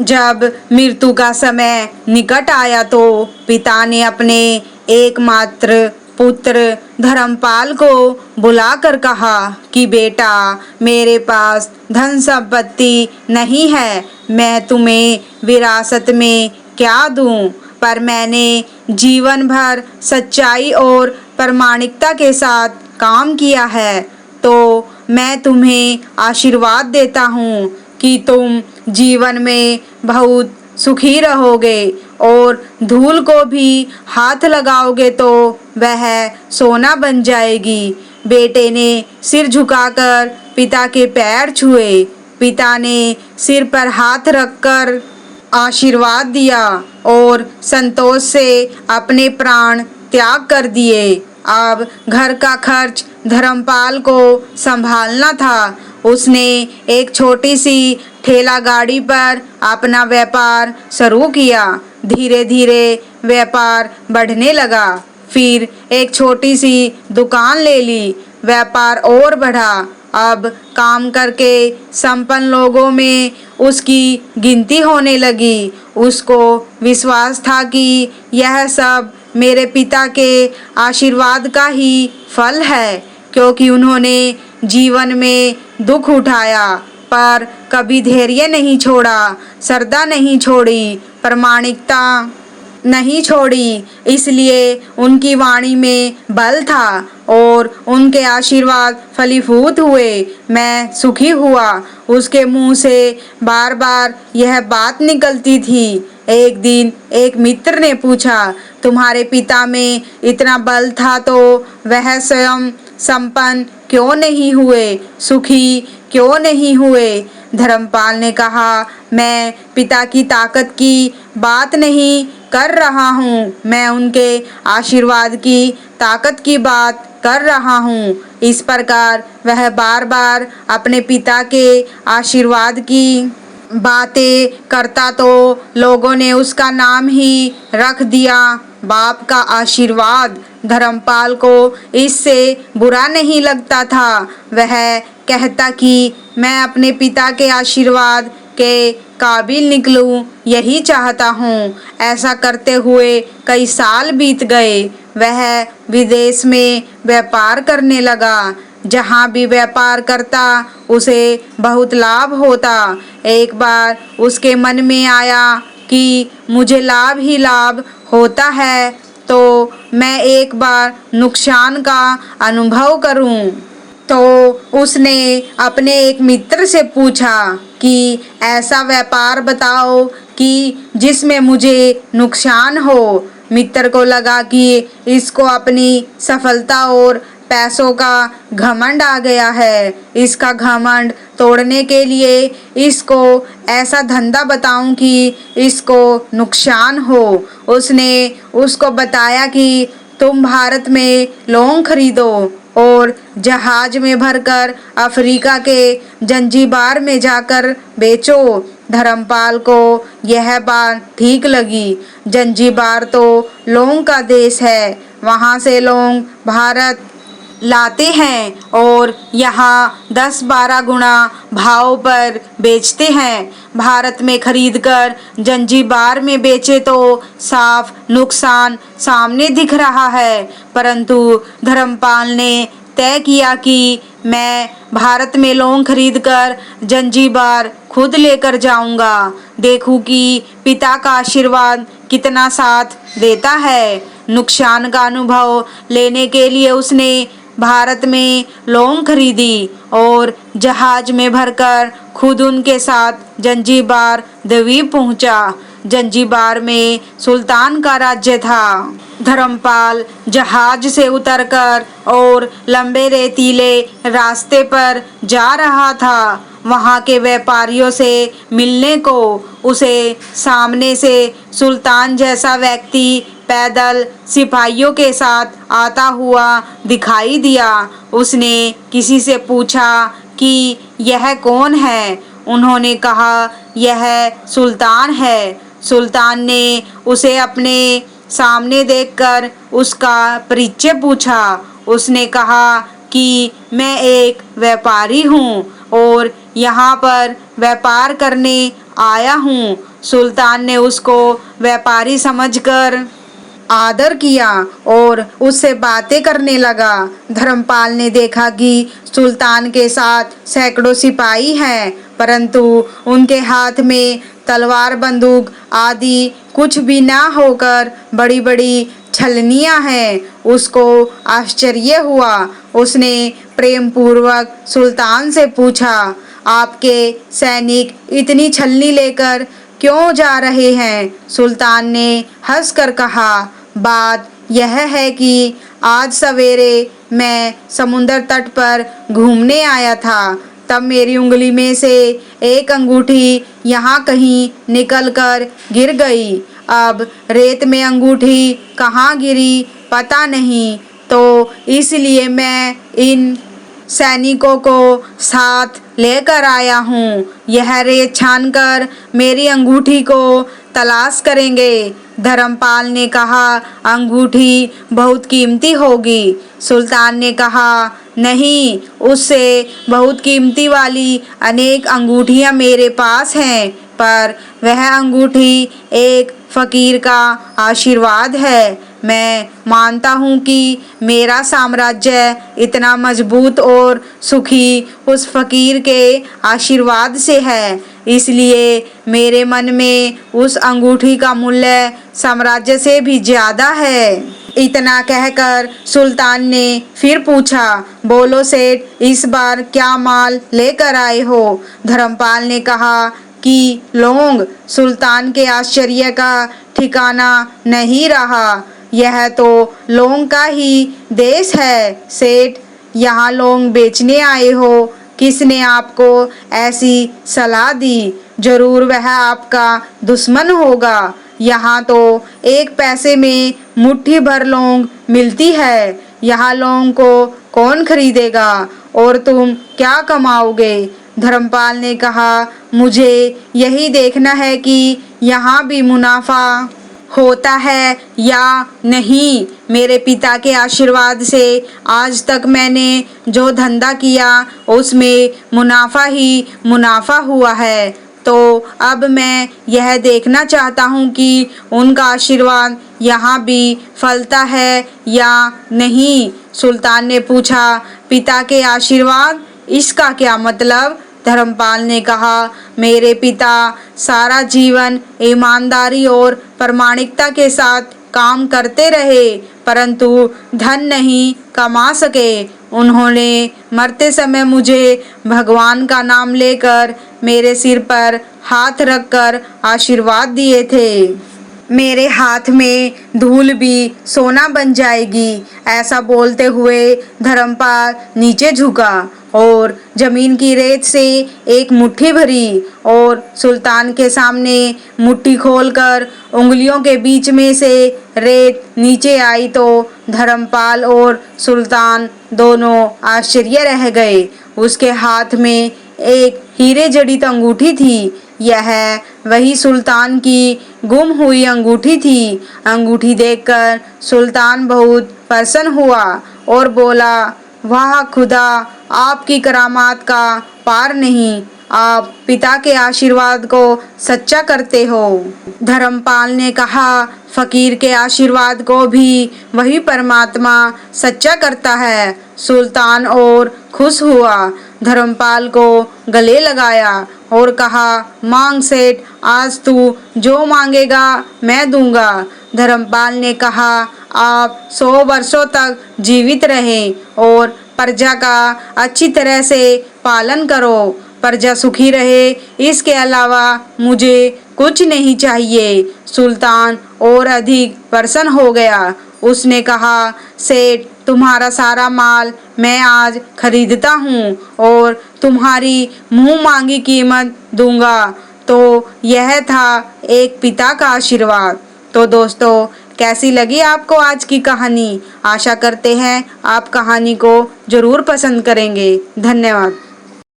जब मृत्यु का समय निकट आया तो पिता ने अपने एकमात्र पुत्र धर्मपाल को बुलाकर कहा कि बेटा, मेरे पास धन संपत्ति नहीं है, मैं तुम्हें विरासत में क्या दूं, पर मैंने जीवन भर सच्चाई और प्रामाणिकता के साथ काम किया है, तो मैं तुम्हें आशीर्वाद देता हूँ कि तुम जीवन में बहुत सुखी रहोगे और धूल को भी हाथ लगाओगे तो वह सोना बन जाएगी। बेटे ने सिर झुकाकर पिता के पैर छुए। पिता ने सिर पर हाथ रखकर आशीर्वाद दिया और संतोष से अपने प्राण त्याग कर दिए। अब घर का खर्च धर्मपाल को संभालना था। उसने एक छोटी सी ठेला गाड़ी पर अपना व्यापार शुरू किया। धीरे धीरे व्यापार बढ़ने लगा। फिर एक छोटी सी दुकान ले ली। व्यापार और बढ़ा। अब काम करके संपन्न लोगों में उसकी गिनती होने लगी। उसको विश्वास था कि यह सब मेरे पिता के आशीर्वाद का ही फल है, क्योंकि उन्होंने जीवन में दुख उठाया पर कभी धैर्य नहीं छोड़ा, श्रद्धा नहीं छोड़ी, प्रामाणिकता नहीं छोड़ी। इसलिए उनकी वाणी में बल था और उनके आशीर्वाद फलीभूत हुए। मैं सुखी हुआ। उसके मुंह से बार बार यह बात निकलती थी। एक दिन एक मित्र ने पूछा, तुम्हारे पिता में इतना बल था तो वह स्वयं संपन्न क्यों नहीं हुए, सुखी क्यों नहीं हुए? धर्मपाल ने कहा, मैं पिता की ताकत की बात नहीं कर रहा हूँ, मैं उनके आशीर्वाद की ताकत की बात कर रहा हूँ। इस प्रकार वह बार बार अपने पिता के आशीर्वाद की बातें करता तो लोगों ने उसका नाम ही रख दिया बाप का आशीर्वाद। धर्मपाल को इससे बुरा नहीं लगता था। वह कहता कि मैं अपने पिता के आशीर्वाद के काबिल निकलूं, यही चाहता हूँ। ऐसा करते हुए कई साल बीत गए। वह विदेश में व्यापार करने लगा। जहाँ भी व्यापार करता उसे बहुत लाभ होता। एक बार उसके मन में आया कि मुझे लाभ ही लाभ होता है, तो मैं एक बार नुकसान का अनुभव करूं। तो उसने अपने एक मित्र से पूछा कि ऐसा व्यापार बताओ कि जिसमें मुझे नुकसान हो। मित्र को लगा कि इसको अपनी सफलता और पैसों का घमंड आ गया है। इसका घमंड तोड़ने के लिए इसको ऐसा धंधा बताऊं कि इसको नुकसान हो। उसने उसको बताया कि तुम भारत में लौंग खरीदो और जहाज में भरकर अफ्रीका के जंजीबार में जाकर बेचो। धर्मपाल को यह बात ठीक लगी। जंजीबार तो लौंग का देश है। वहाँ से लौंग भारत लाते हैं और यहाँ 10-12 गुना भाव पर बेचते हैं। भारत में खरीदकर जंजीबार में बेचे तो साफ नुकसान सामने दिख रहा है, परंतु धर्मपाल ने तय किया कि मैं भारत में लौंग खरीदकर जंजीबार खुद लेकर जाऊंगा। देखूं कि पिता का आशीर्वाद कितना साथ देता है। नुकसान का अनुभव लेने के लिए उसने भारत में लौंग खरीदी और जहाज में भरकर खुद उनके साथ जंजीबार द्वीप पहुंचा। जंजीबार में सुल्तान का राज्य था। धर्मपाल जहाज से उतरकर और लंबे रेतीले रास्ते पर जा रहा था। वहाँ के व्यापारियों से मिलने को उसे सामने से सुल्तान जैसा व्यक्ति पैदल सिपाहियों के साथ आता हुआ दिखाई दिया। उसने किसी से पूछा कि यह कौन है। उन्होंने कहा, यह सुल्तान है। सुल्तान ने उसे अपने सामने देखकर उसका परिचय पूछा। उसने कहा कि मैं एक व्यापारी हूँ और यहाँ पर व्यापार करने आया हूँ। सुल्तान ने उसको व्यापारी समझकर आदर किया और उससे बातें करने लगा। धर्मपाल ने देखा कि सुल्तान के साथ सैकड़ों सिपाही हैं, परंतु उनके हाथ में तलवार बंदूक आदि कुछ भी ना होकर बड़ी बड़ी छलनियां हैं। उसको आश्चर्य हुआ। उसने प्रेम पूर्वक सुल्तान से पूछा, आपके सैनिक इतनी छलनी लेकर क्यों जा रहे हैं? सुल्तान ने हंसकर कहा, बात यह है कि आज सवेरे मैं समुद्र तट पर घूमने आया था, तब मेरी उंगली में से एक अंगूठी यहाँ कहीं निकलकर गिर गई। अब रेत में अंगूठी कहाँ गिरी पता नहीं, तो इसलिए मैं इन सैनिकों को साथ लेकर आया हूँ। यह रेत छानकर मेरी अंगूठी को तलाश करेंगे। धर्मपाल ने कहा, अंगूठी बहुत कीमती होगी। सुल्तान ने कहा, नहीं, उससे बहुत कीमती वाली अनेक अंगूठियाँ मेरे पास हैं, पर वह अंगूठी एक फकीर का आशीर्वाद है। मैं मानता हूँ कि मेरा साम्राज्य इतना मजबूत और सुखी उस फकीर के आशीर्वाद से है, इसलिए मेरे मन में उस अंगूठी का मूल्य साम्राज्य से भी ज़्यादा है। इतना कहकर सुल्तान ने फिर पूछा, बोलो सेठ, इस बार क्या माल लेकर आए हो? धर्मपाल ने कहा कि लौंग। सुल्तान के आश्चर्य का ठिकाना नहीं रहा। यह तो लौंग का ही देश है सेठ, यहाँ लौंग बेचने आए हो? किसने आपको ऐसी सलाह दी? जरूर वह आपका दुश्मन होगा। यहाँ तो एक पैसे में मुट्ठी भर लौंग मिलती है। यहाँ लौंग को कौन खरीदेगा और तुम क्या कमाओगे? धर्मपाल ने कहा, मुझे यही देखना है कि यहाँ भी मुनाफा होता है या नहीं। मेरे पिता के आशीर्वाद से आज तक मैंने जो धंधा किया उसमें मुनाफा ही मुनाफा हुआ है, तो अब मैं यह देखना चाहता हूँ कि उनका आशीर्वाद यहाँ भी फलता है या नहीं। सुल्तान ने पूछा, पिता के आशीर्वाद, इसका क्या मतलब? धर्मपाल ने कहा, मेरे पिता सारा जीवन ईमानदारी और प्रामाणिकता के साथ काम करते रहे, परंतु धन नहीं कमा सके। उन्होंने मरते समय मुझे भगवान का नाम लेकर मेरे सिर पर हाथ रखकर आशीर्वाद दिए थे। मेरे हाथ में धूल भी सोना बन जाएगी। ऐसा बोलते हुए धर्मपाल नीचे झुका और जमीन की रेत से एक मुट्ठी भरी और सुल्तान के सामने मुट्ठी खोलकर उंगलियों के बीच में से रेत नीचे आई तो धर्मपाल और सुल्तान दोनों आश्चर्य रह गए। उसके हाथ में एक हीरे जड़ित अंगूठी थी। यह वही सुल्तान की गुम हुई अंगूठी थी। अंगूठी देखकर सुल्तान बहुत प्रसन्न हुआ और बोला, वाह खुदा, आपकी करामात का पार नहीं। आप पिता के आशीर्वाद को सच्चा करते हो। धर्मपाल ने कहा, फकीर के आशीर्वाद को भी वही परमात्मा सच्चा करता है। सुल्तान और खुश हुआ, धर्मपाल को गले लगाया और कहा, मांग सेठ, आज तू जो मांगेगा मैं दूंगा। धर्मपाल ने कहा, आप 100 वर्षों तक जीवित रहें और प्रजा का अच्छी तरह से पालन करो। प्रजा सुखी रहे, इसके अलावा मुझे कुछ नहीं चाहिए। सुल्तान और अधिक प्रसन्न हो गया। उसने कहा, सेठ, तुम्हारा सारा माल मैं आज खरीदता हूँ और तुम्हारी मुँह मांगी कीमत दूंगा। तो यह था एक पिता का आशीर्वाद। तो दोस्तों, कैसी लगी आपको आज की कहानी? आशा करते हैं आप कहानी को ज़रूर पसंद करेंगे। धन्यवाद।